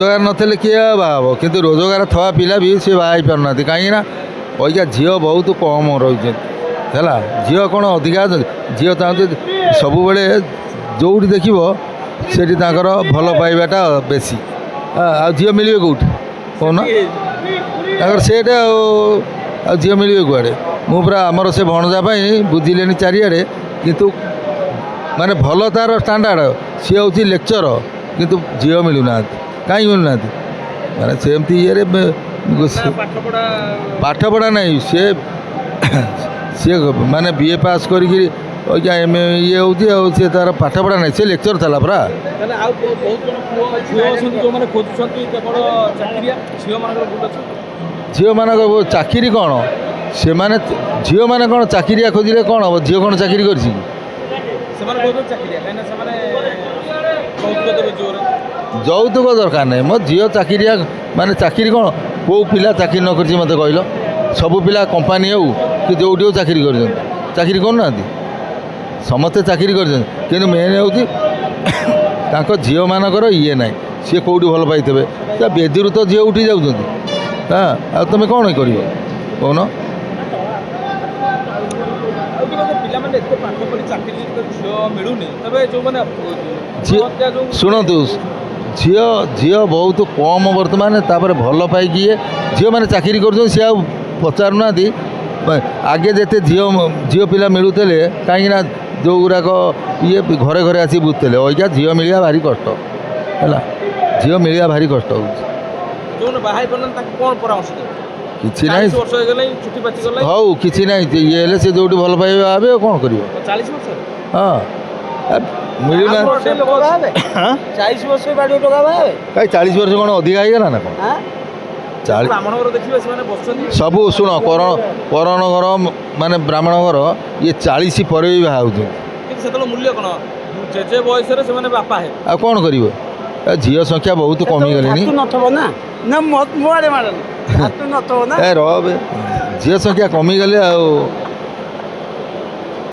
ରୋଜଗାର ନଥିଲେ କିଏ ବାହା ହେବ କିନ୍ତୁ ରୋଜଗାର ଥିବା ପିଲା ବି ସେ ବାହା ହେଇପାରୁନାହାନ୍ତି କାହିଁକିନା ଅଇକା ଝିଅ ବହୁତ କମ୍ ରହୁଛନ୍ତି ହେଲା। ଝିଅ କ'ଣ ଅଧିକା ଅଛନ୍ତି? ଝିଅ ଚାହୁଁଛନ୍ତି ସବୁବେଳେ ଯେଉଁଠି ଦେଖିବ ସେଠି ତାଙ୍କର ଭଲ ପାଇବାଟା ବେଶୀ। ଆଉ ଝିଅ ମିଳିବେ କେଉଁଠି କହୁନ? ତାଙ୍କର ସେଟା ଆଉ ଝିଅ ମିଳିବେ କୁଆଡ଼େ? ମୁଁ ପୁରା ଆମର ସେ ଭଣଜା ପାଇଁ ବୁଝିଲେଣି ଚାରିଆଡ଼େ କିନ୍ତୁ ମାନେ ଭଲ ତା'ର ଷ୍ଟାଣ୍ଡାର୍ଡ଼ ସିଏ ହେଉଛି ଲେକ୍ଚର କିନ୍ତୁ ଝିଅ ମିଳୁନାହାନ୍ତି। କାହିଁକି ମିଳୁନାହାନ୍ତି? ମାନେ ସେମିତି ଇଏରେ ପାଠପଢ଼ା ନାହିଁ ସିଏ ମାନେ ବିଏ ପାସ୍ କରିକି ଅଇକା MA ଇଏ ହେଉଛି ଆଉ ସିଏ ତା'ର ପାଠପଢ଼ା ନାହିଁ ସେ ଲେକ୍ଚର ଥିଲା ପରା। ଝିଅମାନଙ୍କ ଚାକିରି କ'ଣ ସେମାନେ ଝିଅମାନେ କ'ଣ ଚାକିରିଆ ଖୋଜିଲେ କ'ଣ ହେବ? ଝିଅ କ'ଣ ଚାକିରି କରିଛି କି? ଯୌତୁକ ଦରକାର ନାହିଁ ମୋ ଝିଅ ଚାକିରିଆ ମାନେ ଚାକିରି କ'ଣ କେଉଁ ପିଲା ଚାକିରି ନ କରିଛି ମୋତେ କହିଲ? ସବୁ ପିଲା କମ୍ପାନୀ ହେଉ କି ଯେଉଁଠି ହେଉ ଚାକିରି କରିଛନ୍ତି। ଚାକିରି କରୁନାହାନ୍ତି? ସମସ୍ତେ ଚାକିରି କରିଛନ୍ତି କିନ୍ତୁ ମେନ୍ ହେଉଛି ତାଙ୍କ ଝିଅମାନଙ୍କର ଇଏ ନାହିଁ। ସିଏ କେଉଁଠି ଭଲ ପାଇଥିବେ ତା ବେଦିରୁ ତ ଝିଅ ଉଠି ଯାଉଛନ୍ତି। ଆଉ ତୁମେ କ'ଣ କରିବ କହୁନ? ଶୁଣନ୍ତୁ ଝିଅ ବହୁତ କମ୍ ବର୍ତ୍ତମାନ ତାପରେ ଭଲ ପାଇକି ଝିଅମାନେ ଚାକିରି କରୁଛନ୍ତି ସିଏ ଆଉ ପଚାରୁନାହାନ୍ତି। ଆଗେ ଯେତେ ଝିଅ ପିଲା ମିଳୁଥିଲେ କାହିଁକିନା ଯେଉଁଗୁଡ଼ାକ ଇଏ ଘରେ ଘରେ ଆସି ବୁଝୁଥିଲେ ଅଇକା ଝିଅ ମିଳିବା ଭାରି କଷ୍ଟ ହେଲା। ଝିଅ ମିଳିବା ଭାରି କଷ୍ଟ ହେଉଛି। କିଛି ନାହିଁ ହଉ କିଛି ନାହିଁ ଇଏ ହେଲେ ସେ ଯେଉଁଠି ଭଲ ପାଇବା ଭାବେ ଆଉ କ'ଣ କରିବ? ହଁ ମିଳୁନାହାନ୍ତି। 40 ବର୍ଷ କାହିଁ 40 ବର୍ଷ କ'ଣ ଅଧିକା ହେଇଗଲା ନା କ'ଣ? ସବୁ ଶୁଣ କରଣ ଘର ମାନେ ବ୍ରାହ୍ମଣ ଘର ଇଏ 40 ପରେ ବି ବାହା ହେଉଛନ୍ତି। ଆଉ କ'ଣ କରିବ? ଝିଅ ସଂଖ୍ୟା ବହୁତ କମିଗଲେଣି। ଝିଅ ସଂଖ୍ୟା କମିଗଲେ ଆଉ